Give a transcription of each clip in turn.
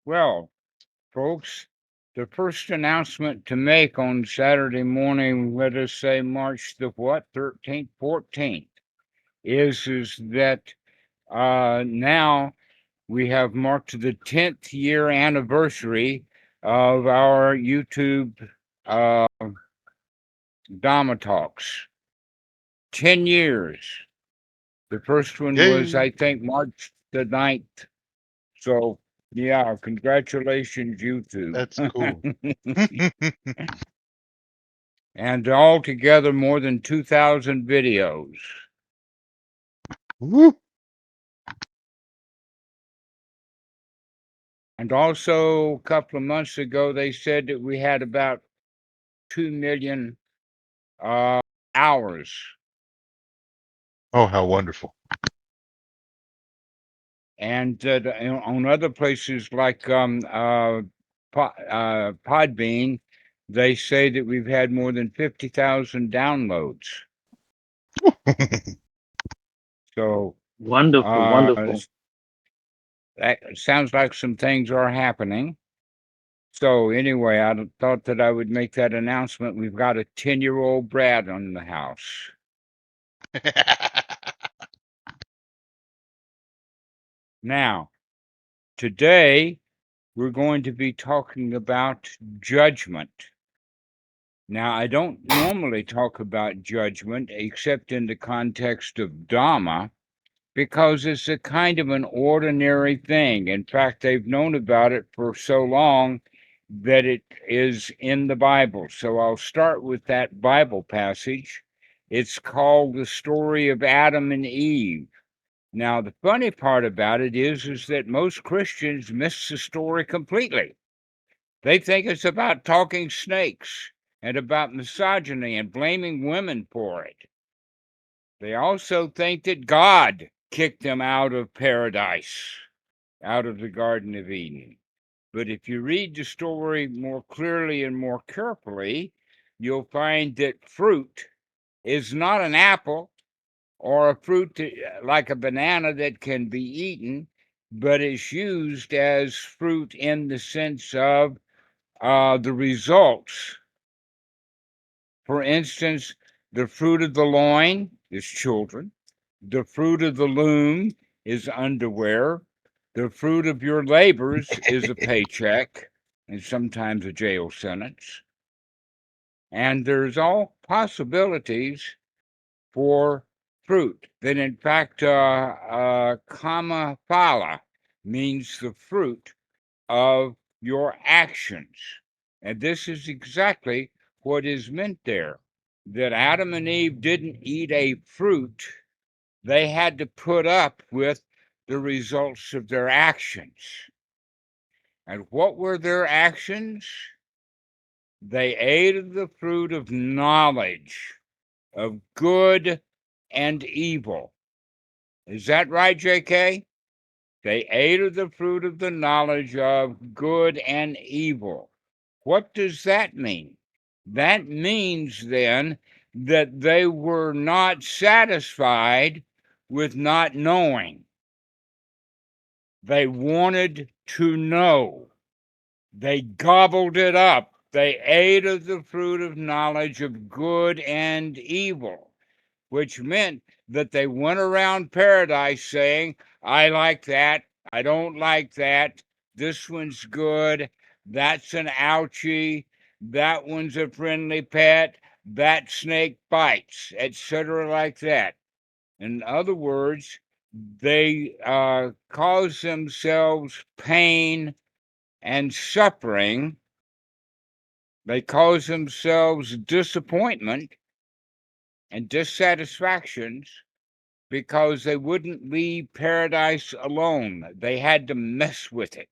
Well, folks, the first announcement to make on Saturday morning, let us say March the what, 13th, 14th, is that now we have marked the 10th year anniversary of our YouTube uh, Dhamma talks. 10 years. The first one was, Yay! I think, March the 9th. So, yeah, congratulations, YouTube. That's cool. And altogether, more than 2,000 videos. Woo! And also, a couple of months ago, they said that we had about 2 million hours. Oh, how wonderful. And on other places like Podbean, they say that we've had more than 50,000 downloads. So Wonderful, wonderful. that sounds like some things are happening. So anyway, I thought that I would make that announcement. We've got a 10-year-old Brad in the house. Now, today we're going to be talking about judgment. Now, I don't normally talk about judgment except in the context of Dhamma, because it's a kind of an ordinary thing. In fact, they've known about it for so long that it is in the Bible. So I'll start with that Bible passage. It's called the story of Adam and Eve. Now, the funny part about it is that most Christians miss the story completely. They think it's about talking snakes and about misogyny and blaming women for it. They also think that God kicked them out of paradise, out of the Garden of Eden. But if you read the story more clearly and more carefully, you'll find that fruit is not an apple or a fruit like a banana that can be eaten, but is used as fruit in the sense of the results. For instance, the fruit of the loin is children. The fruit of the loom is underwear. The fruit of your labors is a paycheck and sometimes a jail sentence. And there's all possibilities for fruit. That in fact, kama phala means the fruit of your actions. And this is exactly what is meant there. That Adam and Eve didn't eat a fruit, they had to put up with the results of their actions. And what were their actions? They ate of the fruit of knowledge of good and evil. Is that right, JK? They ate of the fruit of the knowledge of good and evil. What does that mean? That means then that they were not satisfied with not knowing. They wanted to know. They gobbled it up. They ate of the fruit of knowledge of good and evil, which meant that they went around paradise saying, I like that. I don't like that. This one's good. That's an ouchie. That one's a friendly pet. That snake bites, etc., like that. In other words, they cause themselves pain and suffering. They cause themselves disappointment and dissatisfactions because they wouldn't leave paradise alone. They had to mess with it.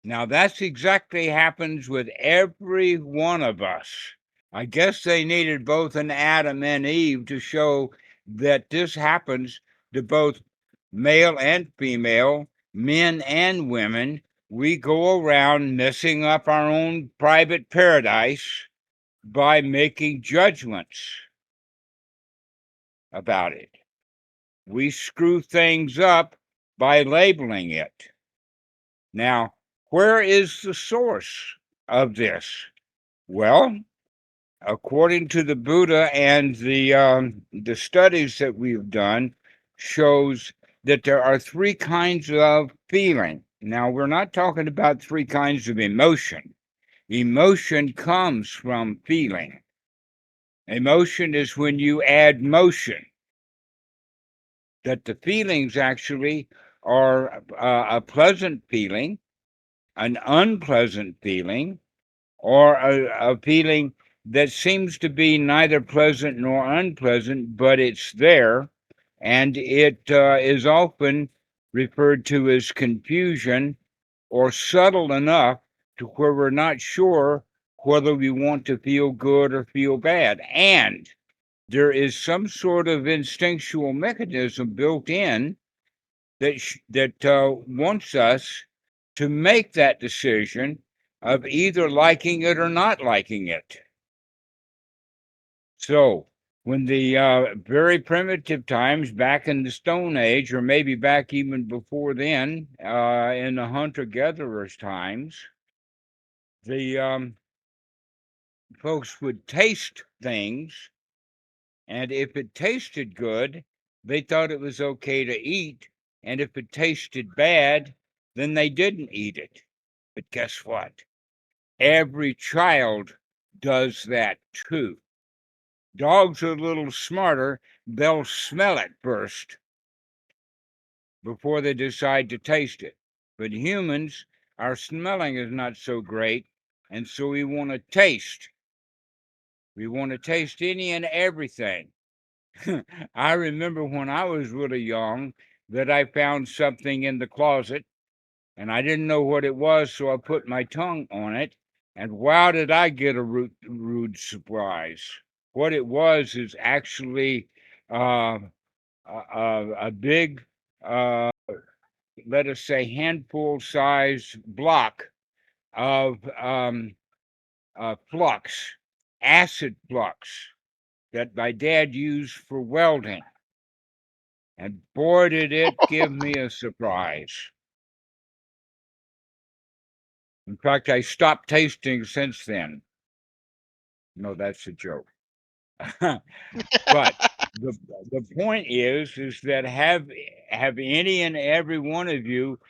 Now, that's exactly happens with every one of us. I guess they needed both an Adam and Eve to show that this happens to both male and female, men and women. We go around messing up our own private paradise by making judgments about it. We screw things up by labeling it. Now, where is the source of this? Well, according to the Buddha and the studies that we've done, shows that there are three kinds of feeling. Now, we're not talking about three kinds of emotion. Emotion comes from feeling. Emotion is when you add motion. That the feelings actually are a pleasant feeling, an unpleasant feeling, or a feeling that seems to be neither pleasant nor unpleasant, but it's there, and it is often referred to as confusion or subtle enough to where we're not sure whether we want to feel good or feel bad. And there is some sort of instinctual mechanism built in that wants us to make that decision of either liking it or not liking it. So, when the very primitive times back in the Stone Age, or maybe back even before then, in the hunter-gatherers times, the folks would taste things, and if it tasted good, they thought it was okay to eat, and if it tasted bad, then they didn't eat it. But guess what? Every child does that too. Dogs are a little smarter. They'll smell it first before they decide to taste it. But humans, our smelling is not so great, and so we want to taste. We want to taste any and everything. I remember when I was really young that I found something in the closet, and I didn't know what it was, so I put my tongue on it, and wow, did I get a rude surprise. What it was is actually a big, let us say, handful size block of flux, acid flux that my dad used for welding. And boy, did it give me a surprise. In fact, I stopped tasting since then. No, that's a joke. But the point is that have any and every one of you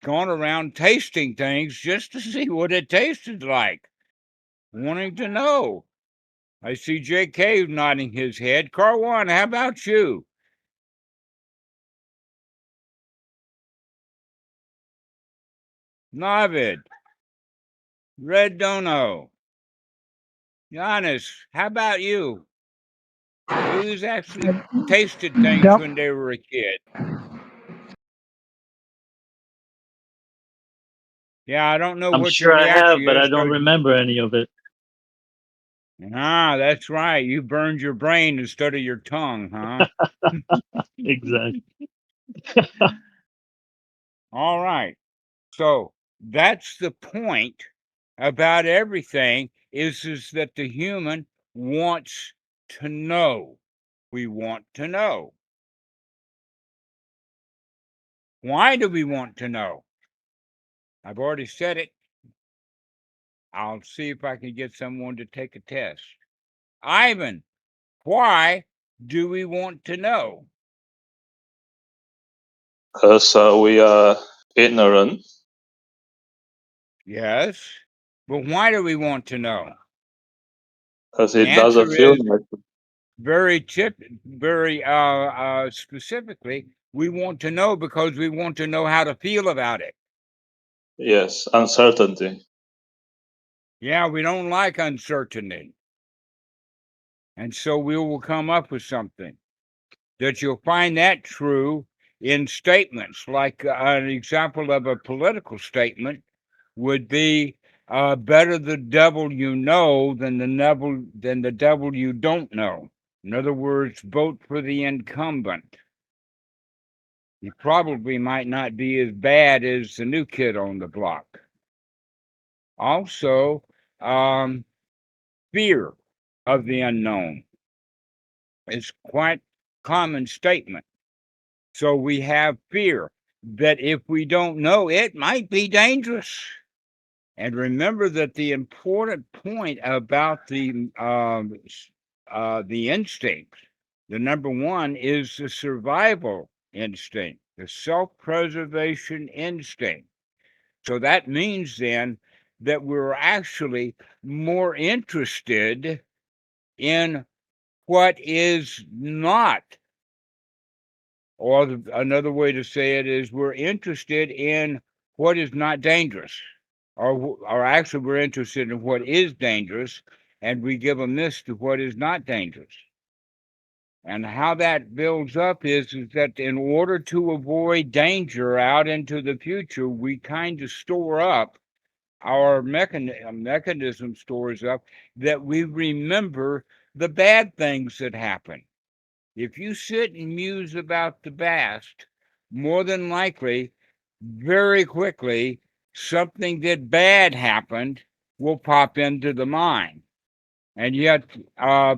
gone around tasting things just to see what it tasted like, wanting to know? I see J.K. nodding his head. Carwan, how about you? Navid, Red Dono, Giannis, how about you? Who's actually tasted things Yep. when they were a kid? Yeah, I don't know I'm what your sure I have, reaction but I is. don't remember any of it. That's right. You burned your brain instead of your tongue, huh? Exactly. All right. So that's the point about everything is that the human wants to know. We want to know. Why do we want to know? I've already said it. I'll see if I can get someone to take a test. Ivan, why do we want to know? Because we are ignorant. Yes. But why do we want to know? Because The it doesn't answer feel is like very specifically, we want to know because we want to know how to feel about it. yes, uncertainty. Yeah, we don't like uncertainty. And so we will come up with something that you'll find that true in statements. Like an example of a political statement would be better the devil you know than the devil you don't know. In other words, vote for the incumbent. He probably might not be as bad as the new kid on the block. Also, fear of the unknown is quite common statement. So we have fear. that if we don't know, it might be dangerous. And remember that the important point about the instinct, the number one, is the survival instinct, the self-preservation instinct. So that means then that we're actually more interested in what is not, or another way to say it is we're interested in what is not dangerous, or actually we're interested in what is dangerous, and we give a miss to what is not dangerous. And how that builds up is that in order to avoid danger out into the future, we kind of store up, our mechanism stores up, that we remember the bad things that happen. If you sit and muse about the past, more than likely, very quickly, something that bad happened will pop into the mind. And yet,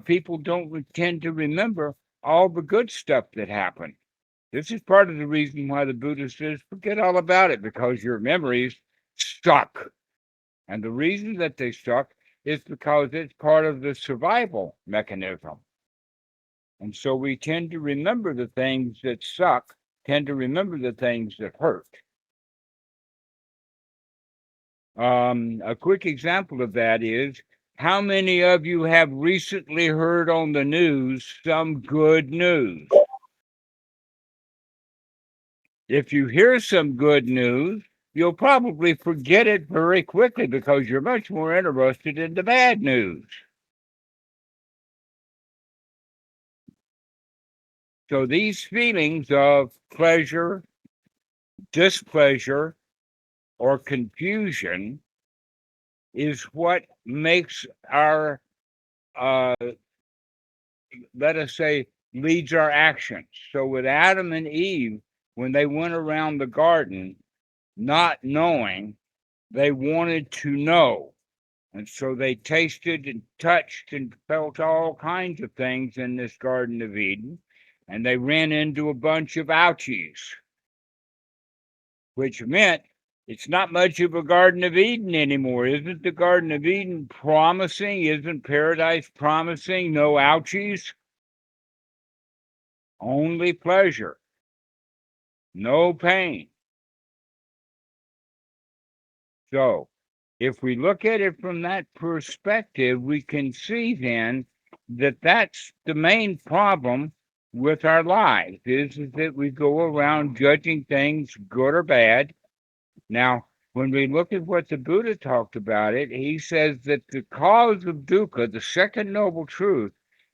people don't tend to remember all the good stuff that happened. This is part of the reason why the Buddha says, forget all about it, because your memories stuck. And the reason that they stuck is because it's part of the survival mechanism. And so we tend to remember the things that suck, tend to remember the things that hurt. A quick example of that is, how many of you have recently heard on the news some good news? If you hear some good news, you'll probably forget it very quickly because you're much more interested in the bad news. So these feelings of pleasure, displeasure, or confusion is what makes our, let us say, leads our actions. So with Adam and Eve, when they went around the garden, not knowing, they wanted to know. And so they tasted and touched and felt all kinds of things in this Garden of Eden. And they ran into a bunch of ouchies, which meant it's not much of a Garden of Eden anymore. Isn't the Garden of Eden promising? Isn't paradise promising? No ouchies? Only pleasure. No pain. So, if we look at it from that perspective, we can see then that that's the main problem with our lives, is that we go around judging things good or bad. Now, when we look at what the Buddha talked about it, he says that the cause of dukkha, the second noble truth,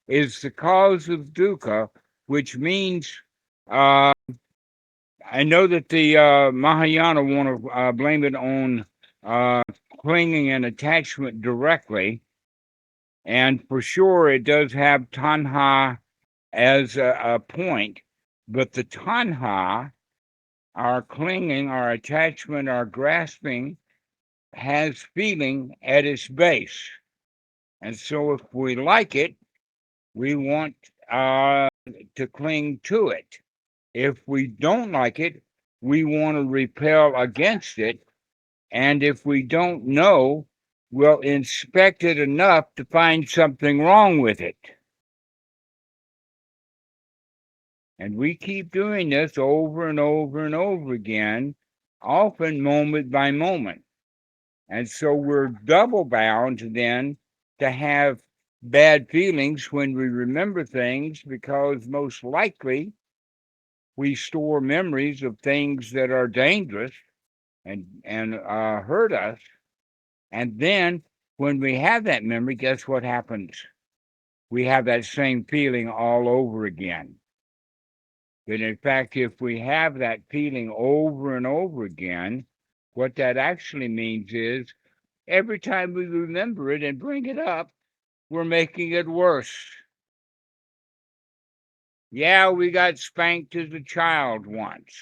is the cause of dukkha, which means, I know that the Mahayana want to blame it on clinging and attachment directly, and for sure it does have tanha as a point, but the tanha, our clinging, our attachment, our grasping, has feeling at its base. And so if we like it, we want to cling to it. If we don't like it, we want to repel against it. And if we don't know, we'll inspect it enough to find something wrong with it. And we keep doing this over and over and over again, often moment by moment. And so we're double bound then to have bad feelings when we remember things, because most likely we store memories of things that are dangerous and hurt us. And then when we have that memory, guess what happens? We have that same feeling all over again. But in fact, if we have that feeling over and over again, what that actually means is every time we remember it and bring it up, we're making it worse. Yeah, we got spanked as a child once.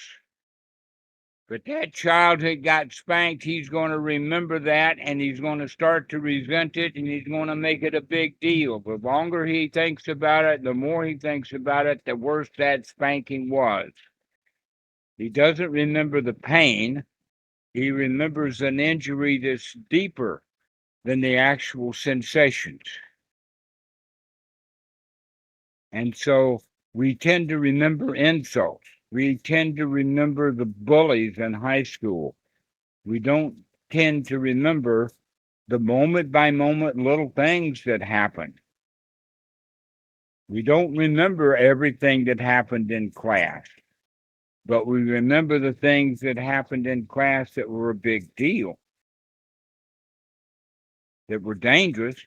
But that child that got spanked, he's going to remember that, and he's going to start to resent it, and he's going to make it a big deal. The longer he thinks about it, the more he thinks about it, the worse that spanking was. He doesn't remember the pain. He remembers an injury that's deeper than the actual sensations. And so we tend to remember insults. We tend to remember the bullies in high school. We don't tend to remember the moment by moment little things that happened. We don't remember everything that happened in class, but we remember the things that happened in class that were a big deal, that were dangerous.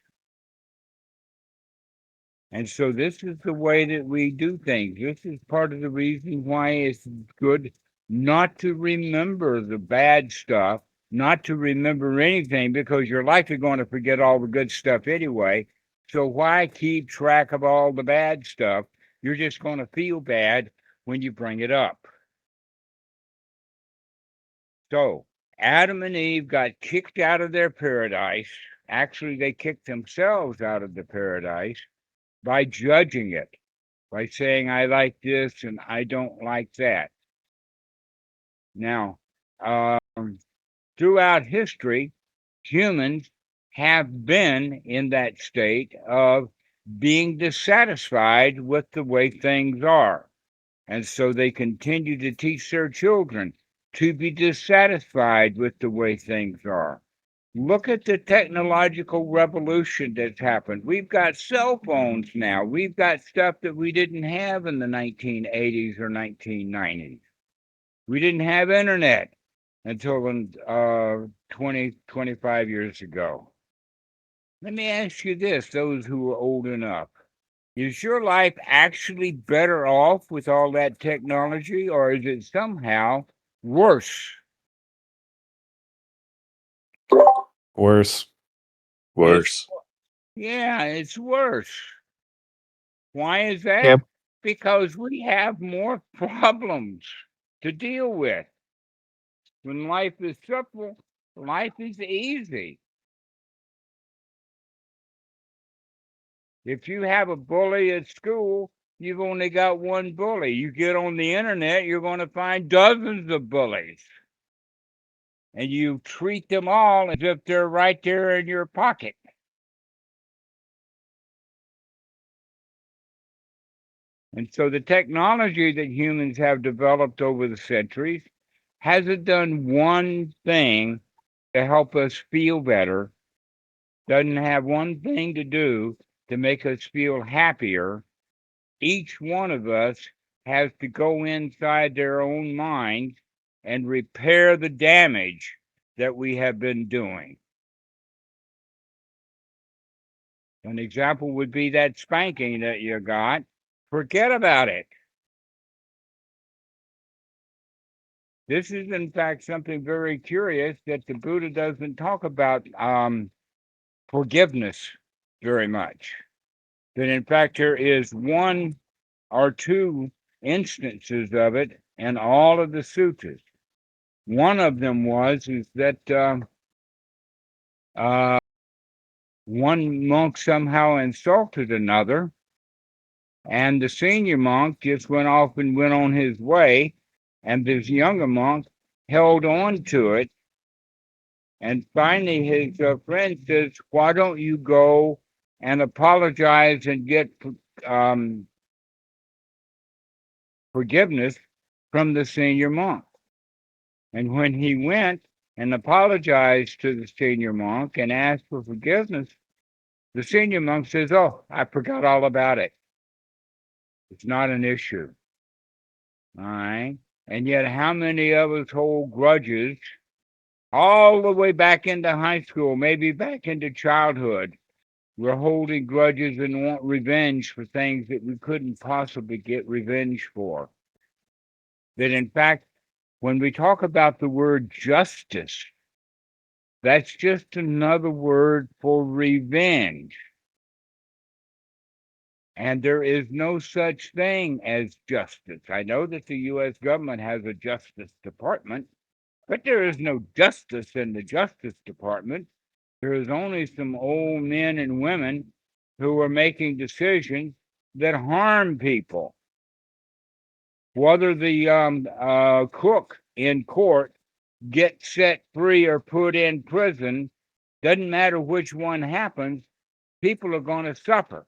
And so this is the way that we do things. This is part of the reason why it's good not to remember the bad stuff, not to remember anything, because you're likely going to forget all the good stuff anyway. So why keep track of all the bad stuff? You're just going to feel bad when you bring it up. So Adam and Eve got kicked out of their paradise. Actually, they kicked themselves out of the paradise by judging it, by saying, I like this and I don't like that. Now, throughout history, humans have been in that state of being dissatisfied with the way things are. And so they continue to teach their children to be dissatisfied with the way things are. Look at the technological revolution that's happened. We've got cell phones now. We've got stuff that we didn't have in the 1980s or 1990s. We didn't have internet until 20, 25 years ago. Let me ask you this, those who are old enough. Is your life actually better off with all that technology, or is it somehow worse? Worse. Worse. Yeah, it's worse. Why is that? Yep. Because we have more problems to deal with. When life is simple, life is easy. If you have a bully at school, you've only got one bully. You get on the internet, you're going to find dozens of bullies. And you treat them all as if they're right there in your pocket. And so the technology that humans have developed over the centuries hasn't done one thing to help us feel better, doesn't have one thing to do to make us feel happier. Each one of us has to go inside their own mind and repair the damage that we have been doing. An example would be that spanking that you got. Forget about it. This is, in fact, something very curious that the Buddha doesn't talk about forgiveness very much. That, in fact, there is one or two instances of it in all of the suttas. One of them is that one monk somehow insulted another, and the senior monk just went off and went on his way, and this younger monk held on to it. And finally, his friend says, why don't you go and apologize and get forgiveness from the senior monk? And when he went and apologized to the senior monk and asked for forgiveness, the senior monk says, oh, I forgot all about it. It's not an issue. All right. And yet, how many of us hold grudges all the way back into high school, maybe back into childhood? We're holding grudges and want revenge for things that we couldn't possibly get revenge for. That, in fact, when we talk about the word justice, that's just another word for revenge. And there is no such thing as justice. I know that the U.S. government has a Justice Department, but there is no justice in the Justice Department. There is only some old men and women who are making decisions that harm people. whether the cook in court gets set free or put in prison, doesn't matter which one happens, people are going to suffer.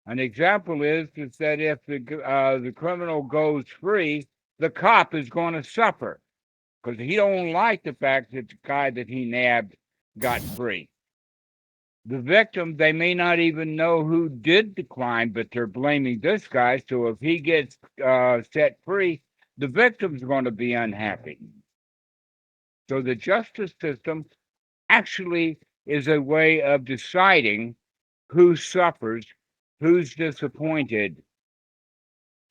An example is that if the criminal goes free, the cop is going to suffer because he don't like the fact that the guy that he nabbed got free. The victim, they may not even know who did the crime, but they're blaming this guy. So if he gets set free, the victim's going to be unhappy. So the justice system actually is a way of deciding who suffers, who's disappointed.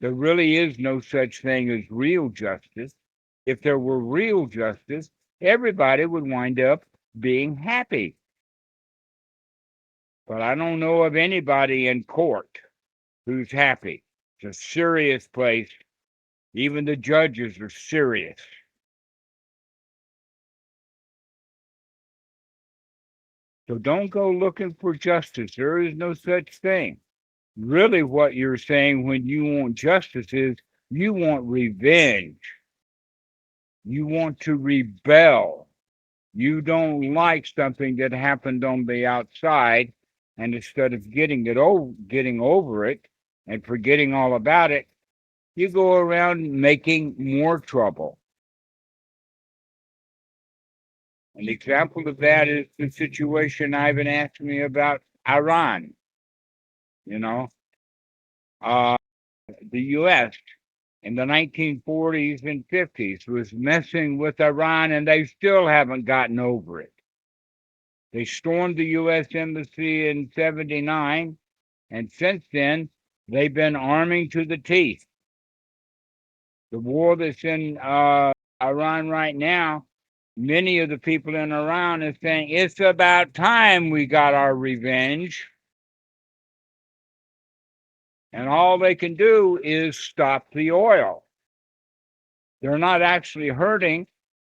There really is no such thing as real justice. If there were real justice, everybody would wind up being happy. But I don't know of anybody in court who's happy. It's a serious place. Even the judges are serious. So don't go looking for justice. There is no such thing. Really, what you're saying when you want justice is you want revenge. You want to rebel. You don't like something that happened on the outside, and instead of getting over it and forgetting all about it, you go around making more trouble. An example of that is the situation Ivan asked me about Iran. The U.S. in the 1940s and 50s was messing with Iran, and they still haven't gotten over it. They stormed the U.S. Embassy in 1979, and since then, they've been arming to the teeth. The war that's in Iran right now, many of the people in Iran are saying, it's about time we got our revenge. And all they can do is stop the oil. They're not actually hurting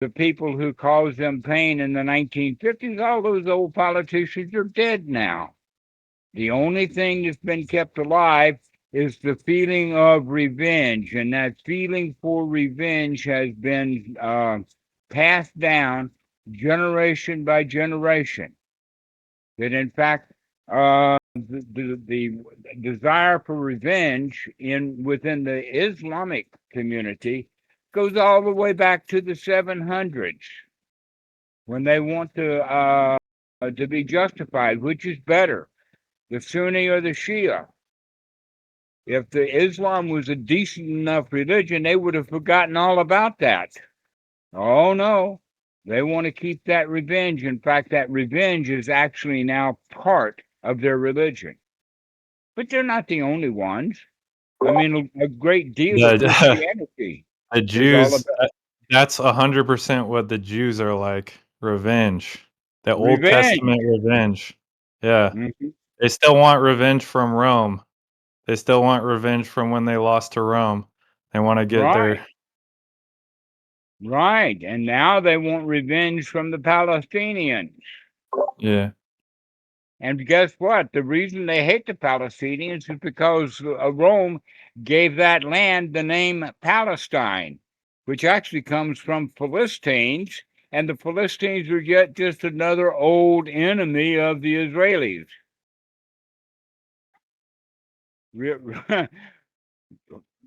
the people who caused them pain in the 1950s. All those old politicians are dead now. The only thing that's been kept alive is the feeling of revenge, and that feeling for revenge has been passed down generation by generation. That in fact, the desire for revenge within the Islamic community goes all the way back to the 700s, when they want to be justified, which is better, the Sunni or the Shia. If the Islam was a decent enough religion, they would have forgotten all about that. Oh no, they want to keep that revenge. In fact, that revenge is actually now part of their religion. But they're not the only ones. I mean, a great deal of Christianity. The Jews, that's 100% what the Jews are like. Revenge. The Old Testament revenge. Yeah. Mm-hmm. They still want revenge from Rome. They still want revenge from when they lost to Rome. They want to get their... Right. And now they want revenge from the Palestinians. Yeah. And guess what? The reason they hate the Palestinians is because Rome gave that land the name Palestine, which actually comes from Philistines. And the Philistines are yet just another old enemy of the Israelis.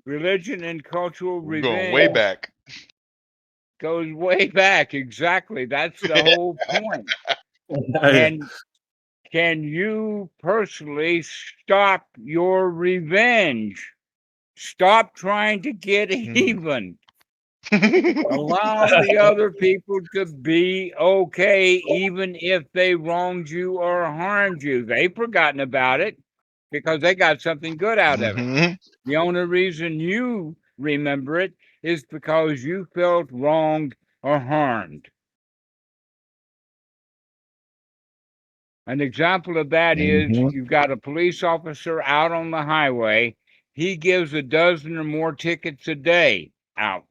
Religion and cultural revenge. Going way back. Goes way back. Exactly. That's the whole point. And can you personally stop your revenge? Stop trying to get even. Allow the other people to be okay, even if they wronged you or harmed you. They've forgotten about it because they got something good out of it. The only reason you remember it is because you felt wronged or harmed. An example of that is you've got a police officer out on the highway. He gives a dozen or more tickets a day out.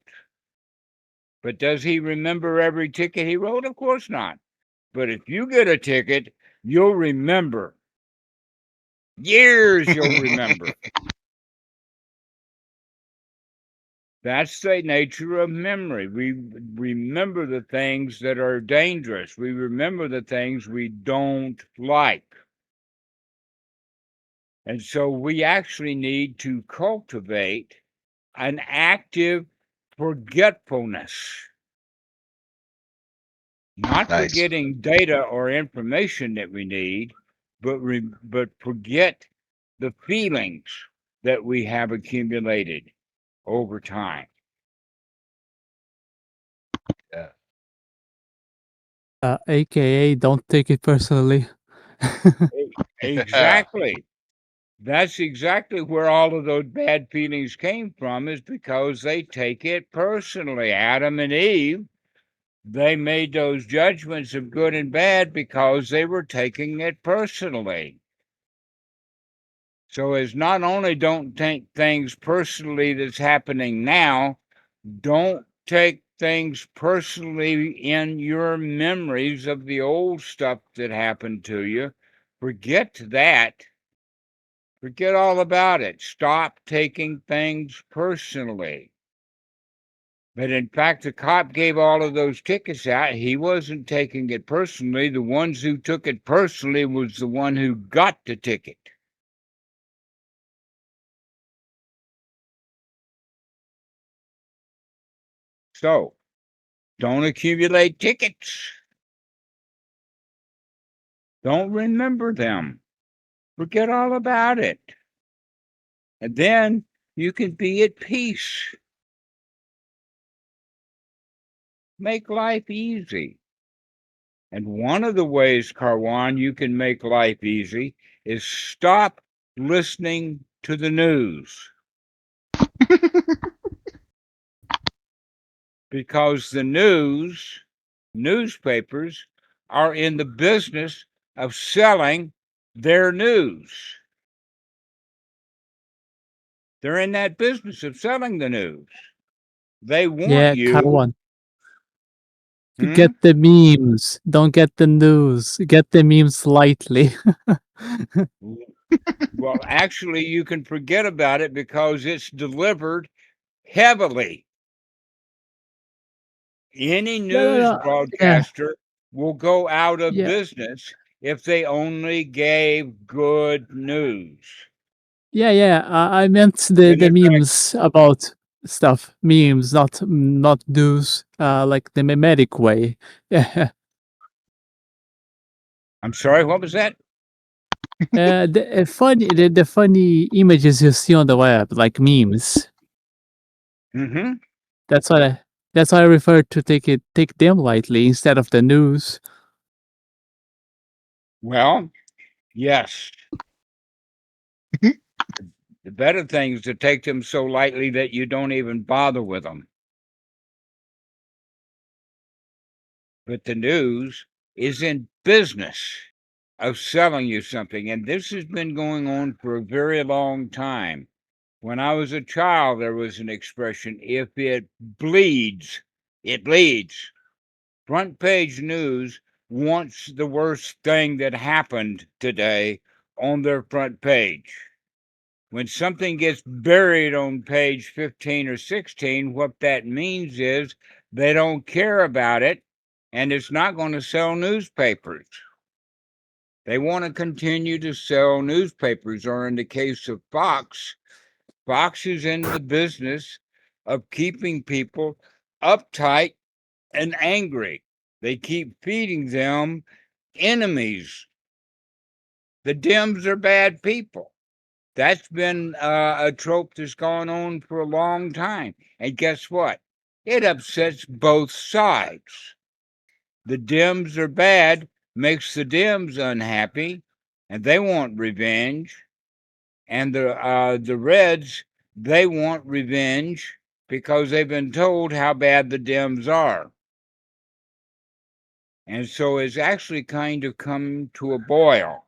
But does he remember every ticket he wrote? Of course not. But if you get a ticket, you'll remember. Years you'll remember. That's the nature of memory. We remember the things that are dangerous. We remember the things we don't like. And so we actually need to cultivate an active forgetfulness. Not Nice. forgetting data or information that we need, but forget the feelings that we have accumulated over time. AKA, don't take it personally. Exactly. That's exactly where all of those bad feelings came from, is because they take it personally. Adam and Eve, they made those judgments of good and bad because they were taking it personally. So as not only don't take things personally that's happening now, don't take things personally in your memories of the old stuff that happened to you. Forget that. Forget all about it. Stop taking things personally. But in fact, the cop gave all of those tickets out. He wasn't taking it personally. The ones who took it personally was the one who got the ticket. So, don't accumulate tickets. Don't remember them. Forget all about it. And then you can be at peace. Make life easy. And one of the ways, Karwan, you can make life easy is stop listening to the news. Because the newspapers are in the business of selling their news. They're in that business of selling the news. They want Yeah, you. Karwan. Get the memes. Don't get the news. Get the memes lightly. Well, actually, you can forget about it because it's delivered heavily. Any news broadcaster will go out of business if they only gave good news. Yeah. I meant the memes about stuff. Memes, not news. Like the memetic way. Yeah. I'm sorry, what was that? The funny images you see on the web, like memes. Mm-hmm. That's why I refer to take them lightly instead of the news. Well, yes. The better thing is to take them so lightly that you don't even bother with them. But the news is in business of selling you something. And this has been going on for a very long time. When I was a child, there was an expression, if it bleeds, it leads. Front page news wants the worst thing that happened today on their front page. When something gets buried on page 15 or 16, what that means is they don't care about it, and it's not going to sell newspapers. They want to continue to sell newspapers, or in the case of Fox, Fox is in the business of keeping people uptight and angry. They keep feeding them enemies. The Dems are bad people. That's been a trope that's gone on for a long time. And guess what? It upsets both sides. The Dems are bad, makes the Dems unhappy, and they want revenge. And the Reds, they want revenge because they've been told how bad the Dems are. And so it's actually kind of come to a boil,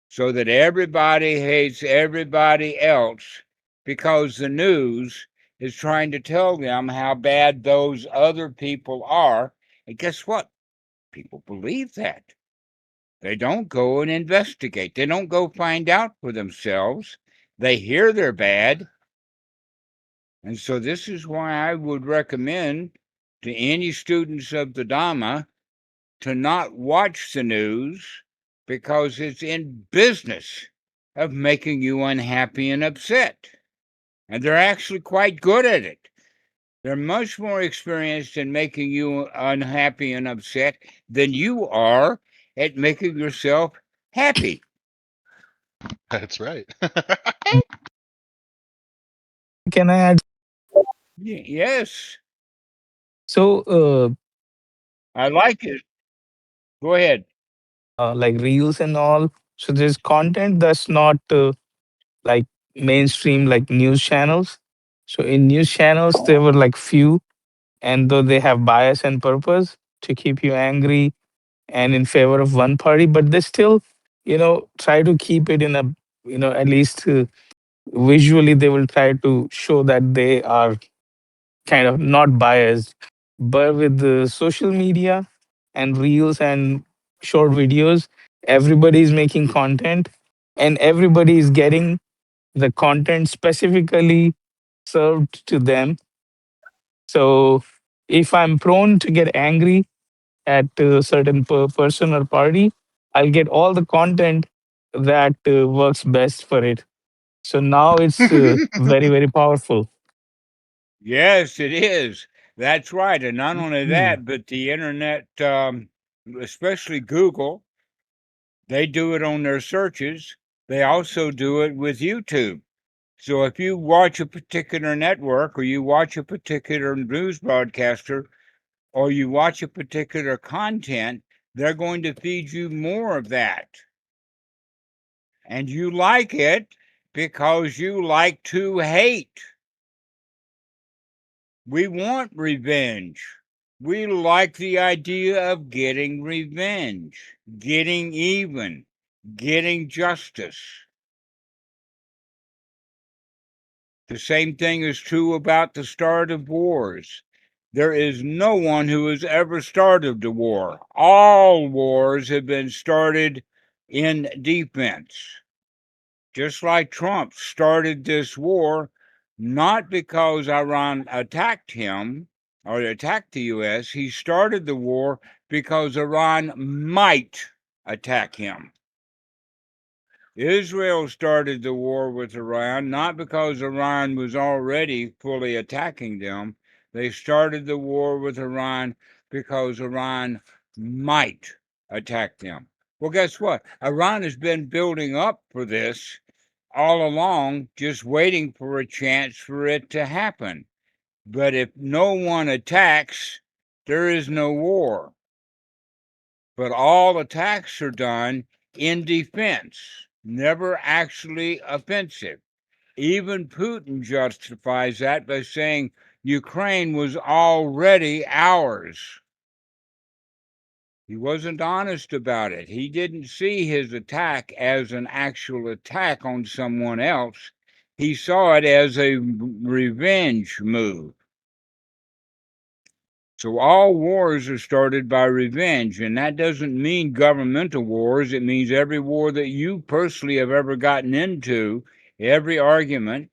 so that everybody hates everybody else because the news is trying to tell them how bad those other people are. And guess what? People believe that. They don't go and investigate. They don't go find out for themselves. They hear they're bad. And so this is why I would recommend to any students of the Dhamma to not watch the news, because it's in business of making you unhappy and upset. And they're actually quite good at it. They're much more experienced in making you unhappy and upset than you are at making yourself happy. That's right. Can I add? Yes, So, I like it. Go ahead. like reels and all. So there's content that's not like mainstream, like news channels. So in news channels, there were like few, and though they have bias and purpose to keep you angry and in favor of one party, but they still, try to keep it in a, at least visually, they will try to show that they are kind of not biased. But with the social media and reels and short videos, everybody is making content and everybody is getting the content specifically served to them. So if I'm prone to get angry at a certain person or party, I'll get all the content that works best for it. So now it's very, very powerful. Yes, it is. That's right. And not only that, but the internet, especially Google, they do it on their searches. They also do it with YouTube. So if you watch a particular network, or you watch a particular news broadcaster, or you watch a particular content, they're going to feed you more of that. And you like it because you like to hate. We want revenge. We like the idea of getting revenge, getting even, getting justice. The same thing is true about the start of wars. There is no one who has ever started a war. All wars have been started in defense. Just like Trump started this war, not because Iran attacked him or attacked the U.S., he started the war because Iran might attack him. Israel started the war with Iran not because Iran was already fully attacking them. They started the war with Iran because Iran might attack them. Well, guess what? Iran has been building up for this all along, just waiting for a chance for it to happen. But if no one attacks, there is no war. But all attacks are done in defense, never actually offensive. Even Putin justifies that by saying Ukraine was already ours. He wasn't honest about it. He didn't see his attack as an actual attack on someone else. He saw it as a revenge move. So all wars are started by revenge, and that doesn't mean governmental wars. It means every war that you personally have ever gotten into, every argument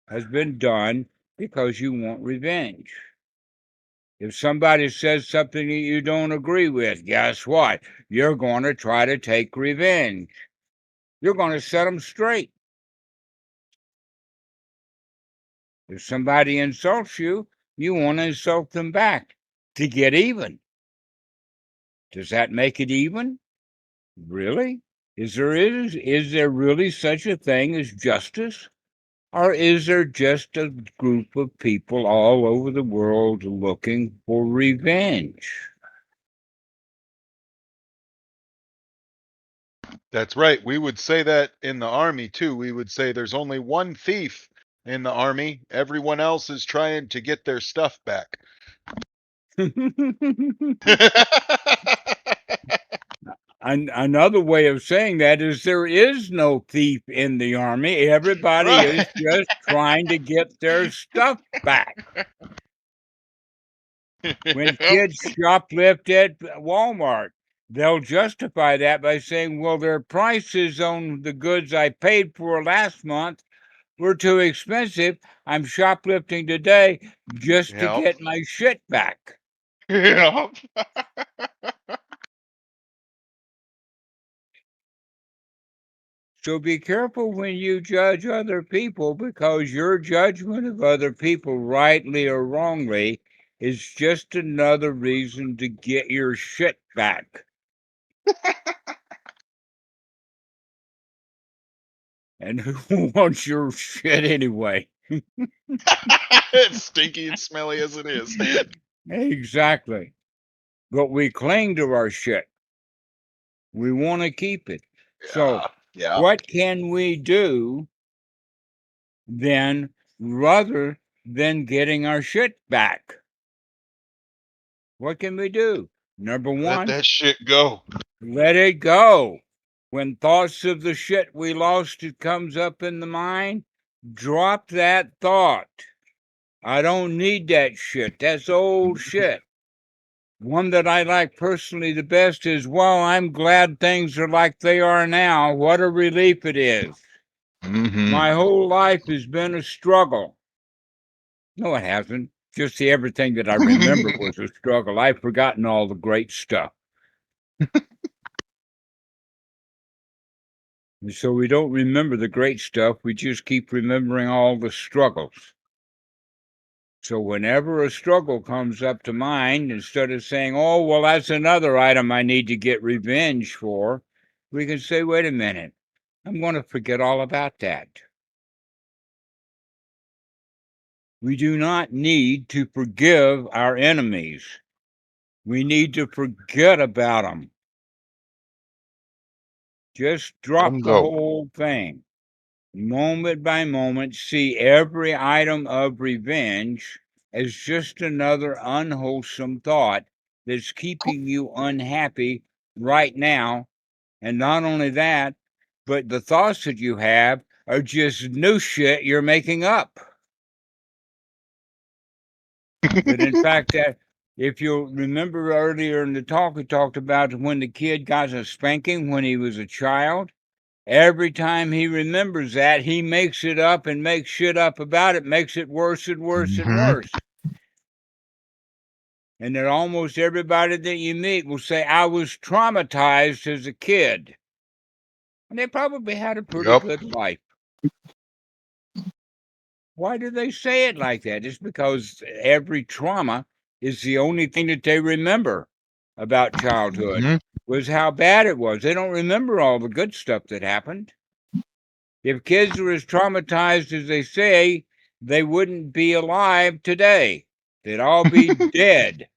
has been done because you want revenge. If somebody says something that you don't agree with, guess what? You're going to try to take revenge. You're going to set them straight. If somebody insults you, you want to insult them back to get even. Does that make it even? Really? Is there really such a thing as justice? Or is there just a group of people all over the world looking for revenge? That's right. We would say that in the army too. We would say there's only one thief in the army. Everyone else is trying to get their stuff back. Another way of saying that is there is no thief in the army. Everybody Right. is just trying to get their stuff back. When kids shoplift at Walmart, they'll justify that by saying, well, their prices on the goods I paid for last month were too expensive. I'm shoplifting today just to Yep. get my shit back. Yep. So be careful when you judge other people, because your judgment of other people, rightly or wrongly, is just another reason to get your shit back. And who wants your shit anyway? It's stinky and smelly as it is. Exactly. But we cling to our shit. We want to keep it. So Yeah. what can we do then, rather than getting our shit back? What can we do? Number Let one, that shit go. let it go. When thoughts of the shit we lost it comes up in the mind, drop that thought. I don't need that shit. That's old shit. One that I like personally the best is, well, I'm glad things are like they are now. What a relief it is. Mm-hmm. My whole life has been a struggle. No, it hasn't. Just everything that I remember was a struggle. I've forgotten all the great stuff. And so we don't remember the great stuff. We just keep remembering all the struggles. So whenever a struggle comes up to mind, instead of saying, oh, well, that's another item I need to get revenge for, we can say, wait a minute, I'm going to forget all about that. We do not need to forgive our enemies. We need to forget about them. Just drop the Go. whole thing. Moment by moment, see every item of revenge as just another unwholesome thought that's keeping you unhappy right now. And not only that, but the thoughts that you have are just new shit you're making up. That in fact, if you'll remember earlier in the talk, we talked about when the kid got a spanking when he was a child. Every time he remembers that, he makes it up and makes shit up about it, makes it worse and worse and worse. And then almost everybody that you meet will say, I was traumatized as a kid. And they probably had a pretty good life. Why do they say it like that? It's because every trauma is the only thing that they remember about childhood was how bad it was. They don't remember all the good stuff that happened. If kids were as traumatized as they say, they wouldn't be alive today. They'd all be dead.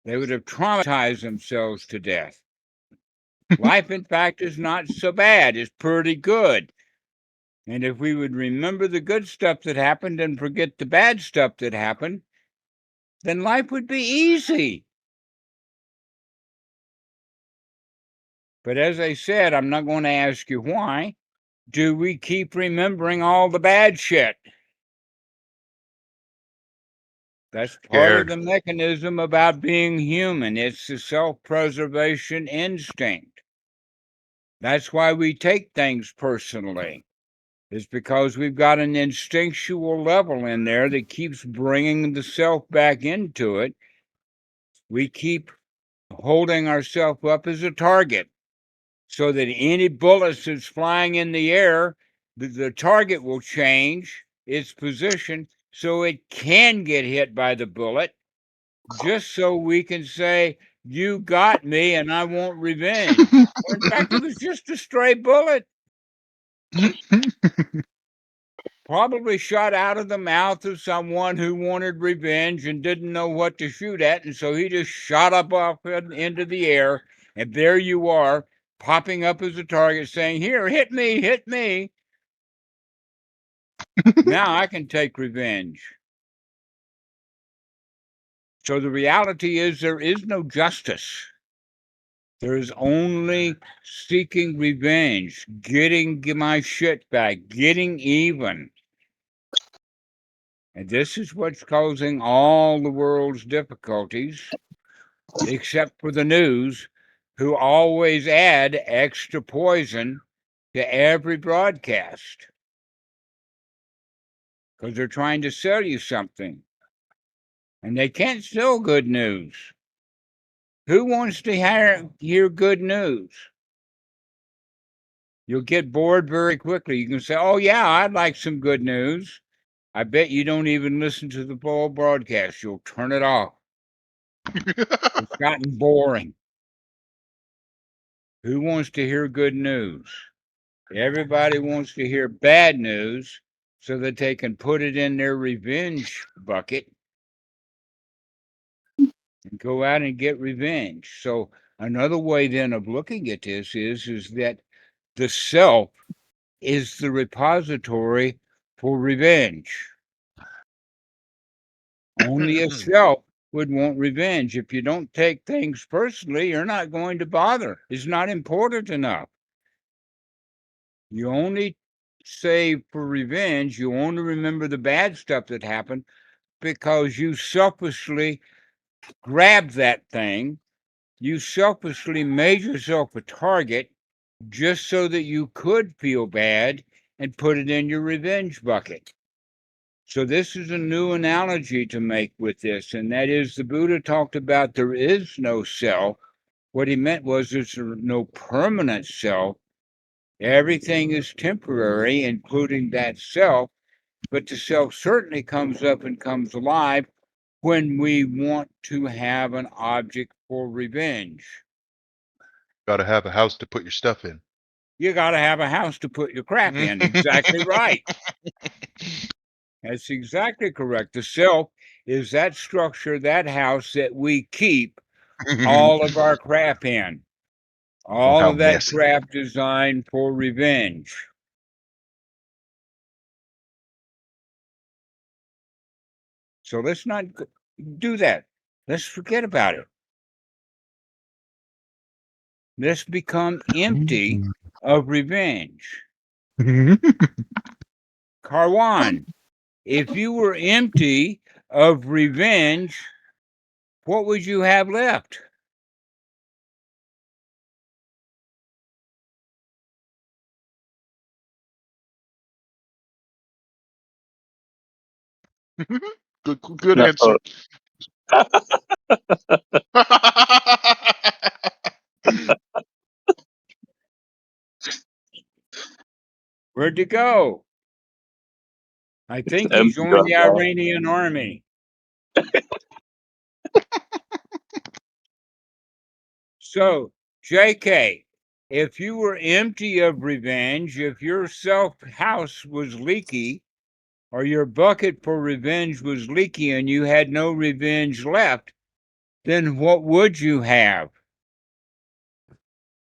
They would have traumatized themselves to death. Life, in fact, is not so bad. It's pretty good. And if we would remember the good stuff that happened and forget the bad stuff that happened, then life would be easy. But as I said, I'm not going to ask you why. Do we keep remembering all the bad shit? That's part of the mechanism about being human. It's the self-preservation instinct. That's why we take things personally. It's because we've got an instinctual level in there that keeps bringing the self back into it. We keep holding ourselves up as a target so that any bullets that's flying in the air, the target will change its position so it can get hit by the bullet, just so we can say, you got me and I want revenge. Well, in fact, it was just a stray bullet. Probably shot out of the mouth of someone who wanted revenge and didn't know what to shoot at. And so he just shot up off into the air. And there you are, popping up as a target saying, here, hit me, hit me. Now I can take revenge. So the reality is there is no justice. There is only seeking revenge, getting my shit back, getting even. And this is what's causing all the world's difficulties, except for the news, who always add extra poison to every broadcast. because they're trying to sell you something. And they can't sell good news. Who wants to hear good news? You'll get bored very quickly. You can say, oh, yeah, I'd like some good news. I bet you don't even listen to the full broadcast. You'll turn it off. It's gotten boring. Who wants to hear good news? Everybody wants to hear bad news so that they can put it in their revenge bucket and go out and get revenge. So another way then of looking at this is that the self is the repository for revenge. Only a self would want revenge. If you don't take things personally, you're not going to bother. It's not important enough. You only say for revenge, you only remember the bad stuff that happened because you selfishly grabbed that thing. You selfishly made yourself a target just so that you could feel bad and put it in your revenge bucket. So this is a new analogy to make with this, and that is the Buddha talked about there is no self. What he meant was there's no permanent self. Everything is temporary, including that self, but the self certainly comes up and comes alive when we want to have an object for revenge. Got to have a house to put your stuff in. You got to have a house to put your crap in. Exactly right. That's exactly correct. The self is that structure, that house that we keep all of our crap in. All how of that messy. crap designed for revenge. So let's not do that. Let's forget about it. Let's become empty of revenge. Karwan, if you were empty of revenge, what would you have left? Good No. answer. Where'd you go? I think he empty joined the right now. Iranian army. So, JK, if you were empty of revenge, if your self house was leaky, or your bucket for revenge was leaky and you had no revenge left, then what would you have?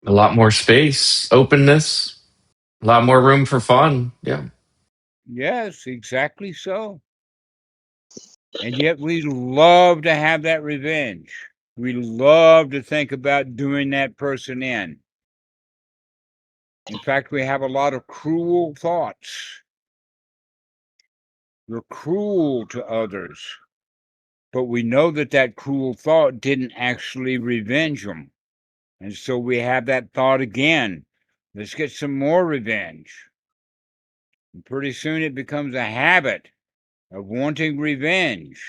A lot more space, openness, a lot more room for fun. Yeah. Yes, exactly so. And yet we love to have that revenge. We love to think about doing that person in. In fact, we have a lot of cruel thoughts. We're cruel to others, but we know that that cruel thought didn't actually revenge them. And so we have that thought again. Let's get some more revenge. And pretty soon it becomes a habit of wanting revenge.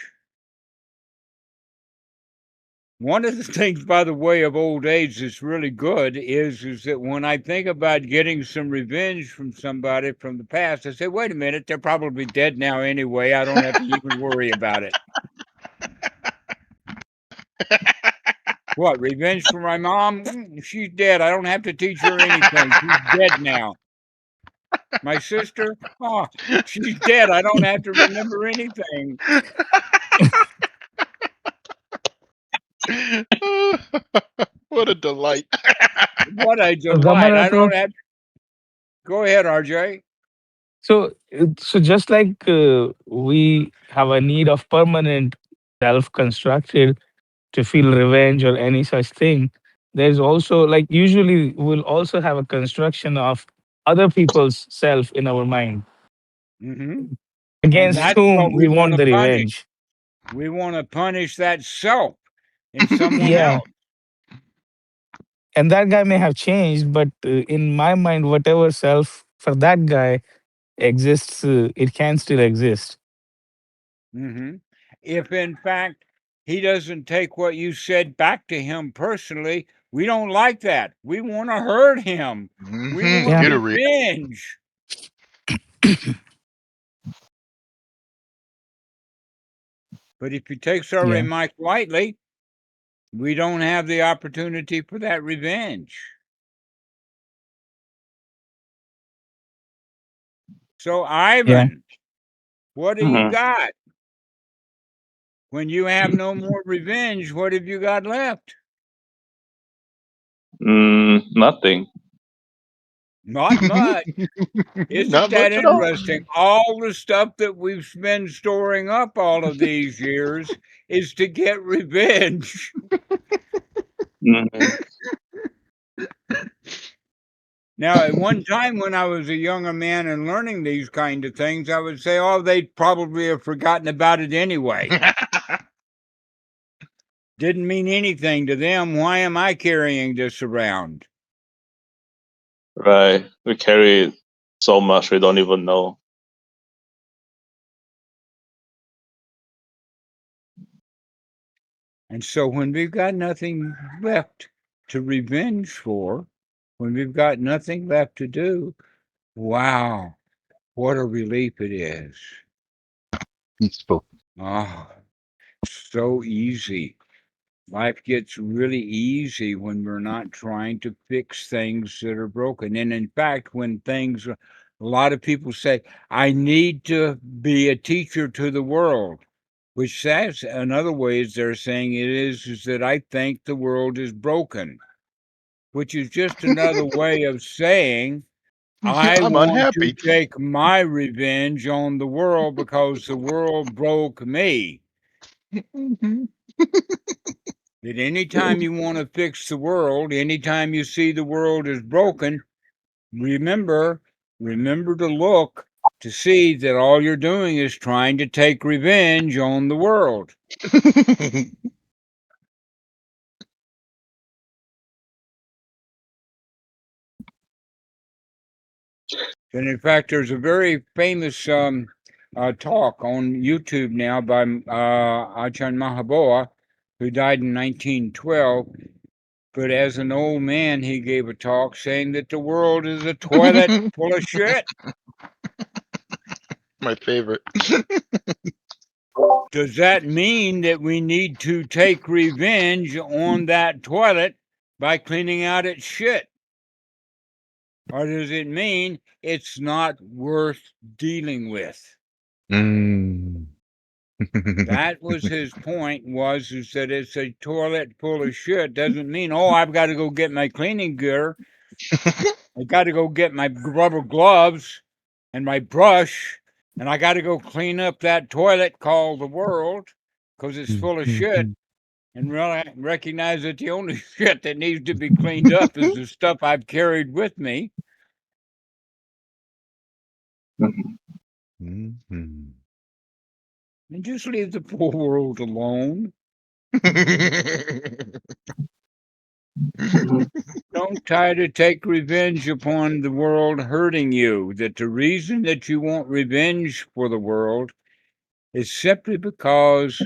One of the things, by the way, of old age that's really good is that when I think about getting some revenge from somebody from the past, I say, wait a minute, they're probably dead now anyway. I don't have to even worry about it. What, revenge for my mom? She's dead. I don't have to teach her anything. She's dead now. My sister? Oh, she's dead. I don't have to remember anything. What a delight. What a delight. I Dhammarato, don't have. Go ahead, RJ. so just like we have a need of permanent self-constructed to feel revenge or any such thing, there's also like usually we'll also have a construction of other people's self in our mind Mm-hmm. And against that's what whom we we want want to the punish. revenge. We want to punish that self in someone Yeah, else. and that guy may have changed, but in my mind, whatever self for that guy exists, it can still exist. If in fact he doesn't take what you said back to him personally, we don't like that. We want to hurt him. We want Yeah. Get a revenge. But if he takes our Yeah. remark lightly, we don't have the opportunity for that revenge. So, Ivan, what do you got? When you have no more revenge, what have you got left? Nothing. Not much. Isn't Not that much at all. interesting? All the stuff that we've been storing up all of these years is to get revenge. Mhm. Now, at one time when I was a younger man and learning these kind of things, I would say, oh, they'd probably have forgotten about it anyway. Didn't mean anything to them. Why am I carrying this around? Right. We carry so much we don't even know. And so when we've got nothing left to revenge for, when we've got nothing left to do, wow, what a relief it is. Peaceful. Oh, so easy. Life gets really easy when we're not trying to fix things that are broken. And in fact, when things, a lot of people say, I need to be a teacher to the world, which that's another ways they're saying it is that I think the world is broken, which is just another way of saying I I'm want unhappy. to take my revenge on the world because the world broke me. That anytime you want to fix the world, anytime you see the world is broken, remember to look to see that all you're doing is trying to take revenge on the world. And in fact, there's a very famous talk on YouTube now by Ajahn Mahaboa, who died in 1912. But as an old man, he gave a talk saying that the world is a toilet full of shit. My favorite. Does that mean that we need to take revenge on that toilet by cleaning out its shit? Or does it mean it's not worth dealing with? That was his point, is that it's a toilet full of shit. Doesn't mean, oh, I've got to go get my cleaning gear. I got to go get my rubber gloves and my brush, and I got to go clean up that toilet called the world because it's full of shit. And really recognize that the only shit that needs to be cleaned up is the stuff I've carried with me. Mhm. And just leave the poor world alone. Don't try to take revenge upon the world hurting you. That the reason that you want revenge for the world is simply because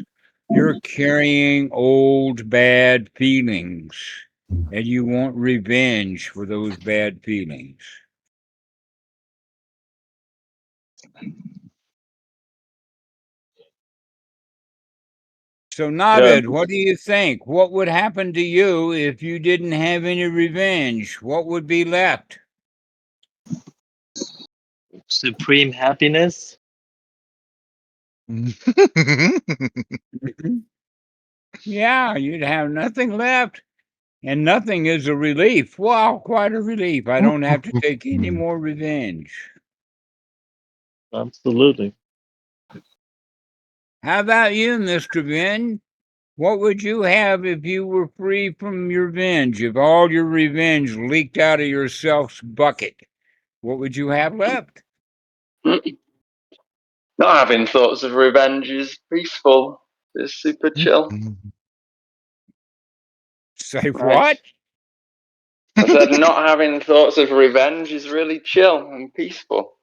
you're carrying old bad feelings and you want revenge for those bad feelings. So, Navid, what do you think? What would happen to you if you didn't have any revenge? What would be left? Supreme happiness. Yeah, you'd have nothing left. And nothing is a relief. Wow, quite a relief. I don't have to take any more revenge. Absolutely. How about you, Mr. Vin? What would you have if you were free from your revenge? If all your revenge leaked out of yourself's bucket, what would you have left? Not having thoughts of revenge is peaceful. It's super chill. Say what? I said not having thoughts of revenge is really chill and peaceful.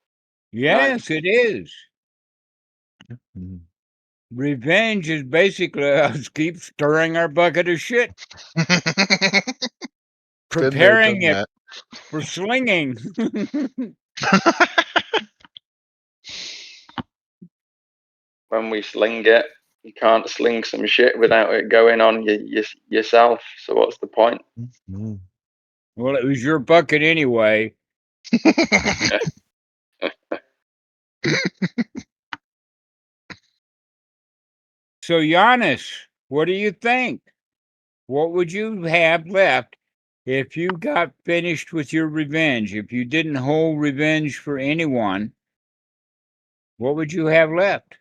Yes, it is. Mm. Revenge is basically us keep stirring our bucket of shit, Been there, preparing done it for slinging. that. When we sling it, you can't sling some shit without it going on yourself. So what's the point? Mm. Well, it was your bucket anyway. So, Giannis, what do you think? What would you have left if you got finished with your revenge? If you didn't hold revenge for anyone, what would you have left?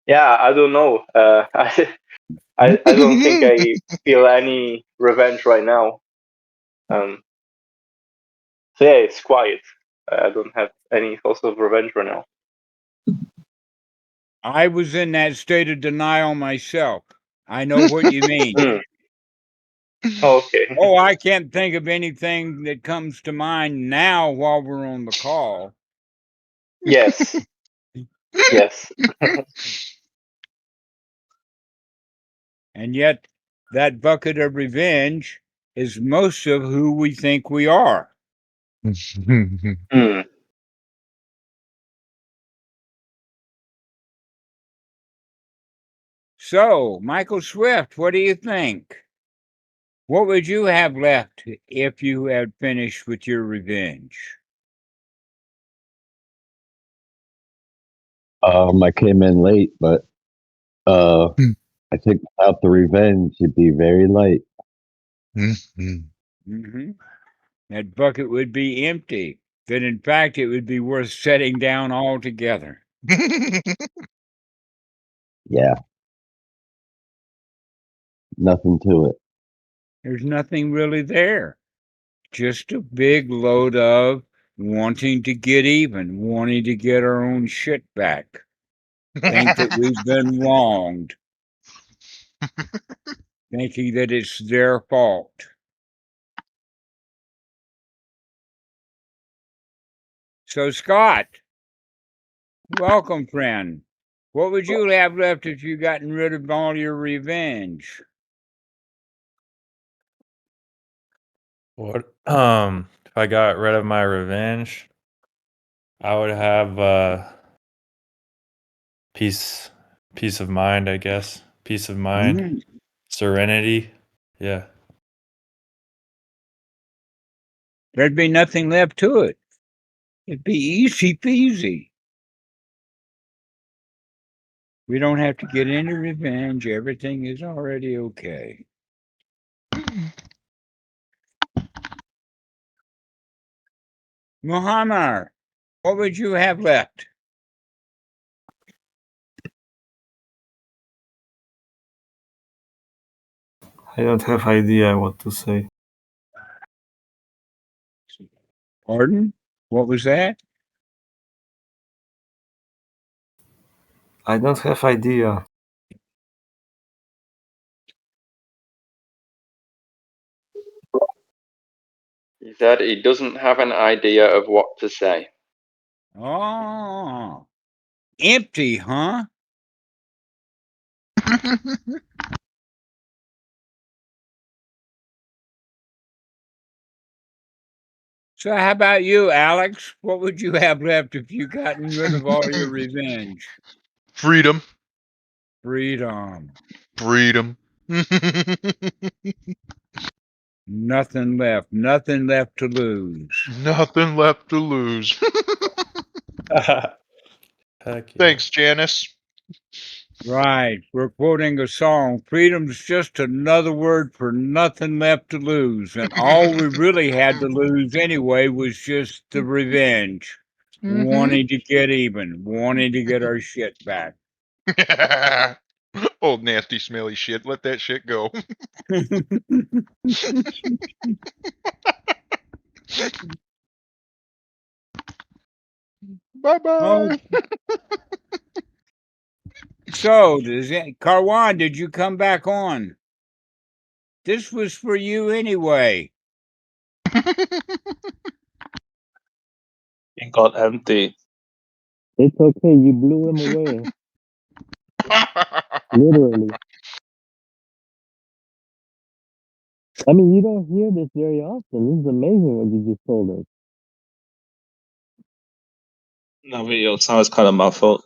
Yeah, I don't know. I don't think I feel any revenge right now. So yeah, it's quiet. I don't have any thoughts of revenge right now. I was in that state of denial myself. I know what you mean. Okay. Oh, I can't think of anything that comes to mind now while we're on the call. Yes. Yes. And yet, that bucket of revenge is most of who we think we are. Mm. So, Michael Swift, what do you think? What would you have left if you had finished with your revenge? I came in late, but I think without the revenge, it'd be very light. Mm-hmm. That bucket would be empty. That in fact, it would be worth setting down altogether. Yeah. Nothing to it. There's nothing really there. Just a big load of wanting to get even, wanting to get our own shit back. Think that we've been wronged. Thinking that it's their fault. So, Scott, welcome, friend. What would you have left if you gotten rid of all your revenge? What if I got rid of my revenge, I would have peace of mind, I guess. Peace of mind, serenity. Yeah. There'd be nothing left to it. It'd be easy peasy. We don't have to get any revenge. Everything is already okay. Muhammad, what would you have left? I don't have idea what to say. Pardon? What was that? I don't have idea. He said he doesn't have an idea of what to say. Oh, empty, huh? So how about you, Alex? What would you have left if you gotten rid of all your revenge? Freedom. Freedom. Freedom. Nothing left. Nothing left to lose. Nothing left to lose. Heck yeah. Thanks, Janice. Right. We're quoting a song. Freedom's just another word for nothing left to lose. And all we really had to lose anyway was just the revenge. Wanting to get even, wanting to get our shit back. Old nasty smelly shit. Let that shit go. Bye-bye. So, Karwan, did you come back on? This was for you anyway. It got empty. It's okay. You blew him away. Literally. I mean, you don't hear this very often. This is amazing what you just told us. No, your sound is kind of muffled.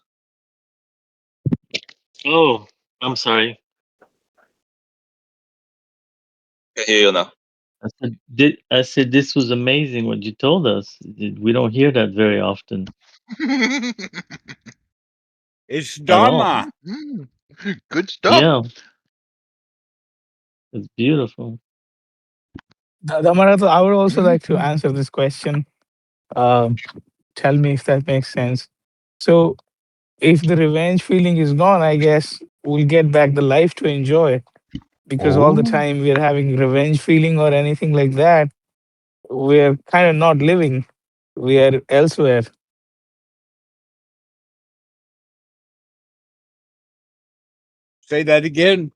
Oh, I'm sorry. I can hear you now. I said this was amazing what you told us. We don't hear that very often It's at all. Dhamma. Good stuff. Yeah, it's beautiful. Dhammarato, I would also like to answer this question. Tell me if that makes sense. So, if the revenge feeling is gone, I guess we'll get back the life to enjoy. Because all the Oh, time we're having revenge feeling or anything like that, we're kind of not living. We are elsewhere. Say that again.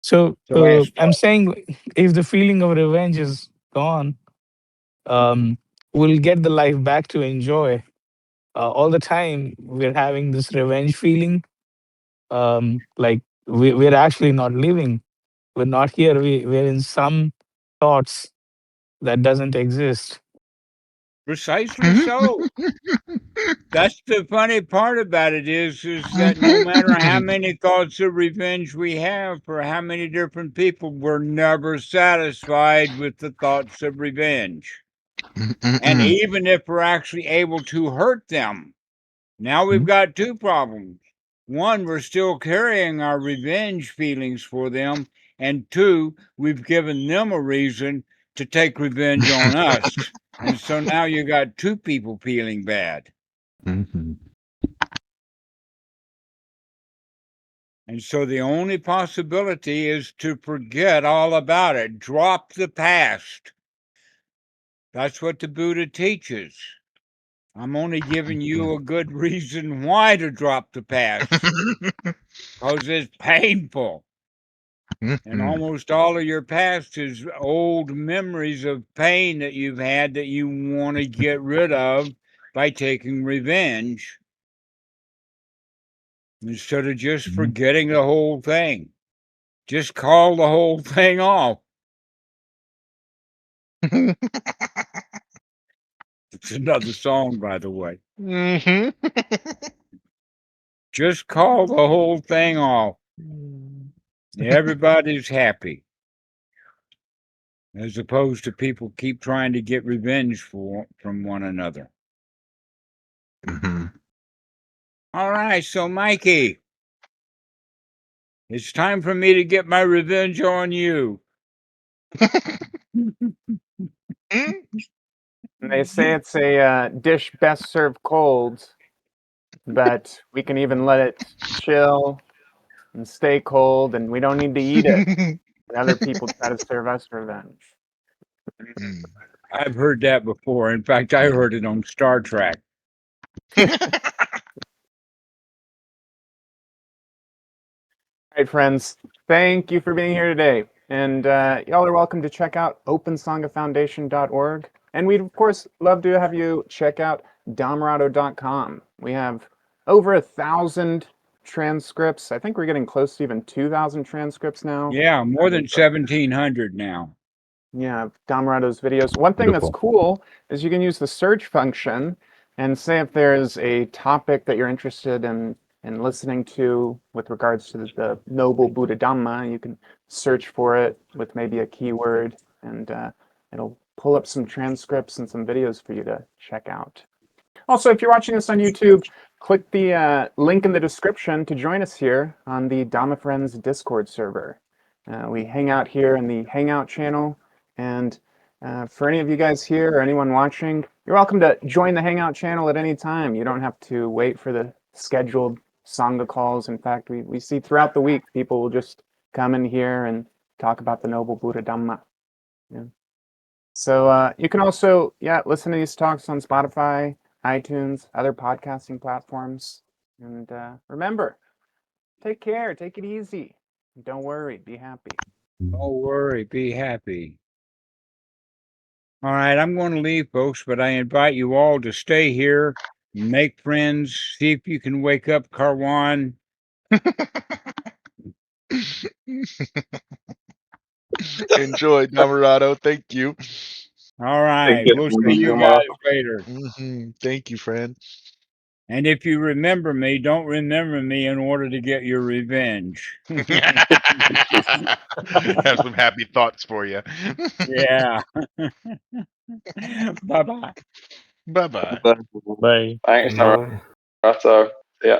So The last I'm part. saying if the feeling of revenge is gone, um, we'll get the life back to enjoy. All the time we're having this revenge feeling, like we're actually not living. We're not here. We're in some thoughts that doesn't exist. Precisely so. That's the funny part about it is that no matter how many thoughts of revenge we have for how many different people, we're never satisfied with the thoughts of revenge. And even if we're actually able to hurt them, now we've got two problems. One, we're still carrying our revenge feelings for them. And two, we've given them a reason to take revenge on us. And so now you got two people feeling bad. mhm. And so the only possibility is to forget all about it, drop the past. That's what the Buddha teaches. I'm only giving you a good reason why to drop the past, because it's painful. And almost all of your past is old memories of pain that you've had that you want to get rid of by taking revenge instead of just forgetting the whole thing. Just call the whole thing off. It's another song, by the way. Just call the whole thing off. Everybody's happy. As opposed to people keep trying to get revenge from one another. All right, so Mikey, it's time for me to get my revenge on you. They say it's a dish best served cold, but we can even let it chill and stay cold, and we don't need to eat it when other people try to serve us revenge. I've heard that before. In fact, I heard it on Star Trek. All right, friends, thank you for being here today. And y'all are welcome to check out opensanghafoundation.org. And we'd, of course, love to have you check out Dhammarato.com. We have over 1,000 transcripts. I think we're getting close to even 2,000 transcripts now. Yeah, more than 1,700 now. Yeah, Dhammarato's videos. One thing that's cool is you can use the search function and say if there's a topic that you're interested in listening to with regards to the noble Buddha Dhamma, you can search for it with maybe a keyword, and it'll pull up some transcripts and some videos for you to check out. Also, if you're watching this on YouTube, click the link in the description to join us here on the Dhamma Friends Discord server. We hang out here in the Hangout channel, and for any of you guys here or anyone watching, you're welcome to join the Hangout channel at any time. You don't have to wait for the scheduled Sangha calls. In fact, we see throughout the week people will just come in here and talk about the Noble Buddha Dhamma. Yeah. So you can also, listen to these talks on Spotify, iTunes, other podcasting platforms. And remember, take care, take it easy. Don't worry, be happy. Don't worry, be happy. All right, I'm going to leave, folks, but I invite you all to stay here, make friends, see if you can wake up Karwan. Enjoy, Dhammarato. Thank you. All right, you. we'll see Thank you you, guys Dhammarato. later. Thank you, friend. And if you remember me, don't remember me in order to get your revenge. Have some happy thoughts for you. Yeah. Bye-bye. Bye-bye. Bye. Thanks, Bye. Dhammarato. See ya.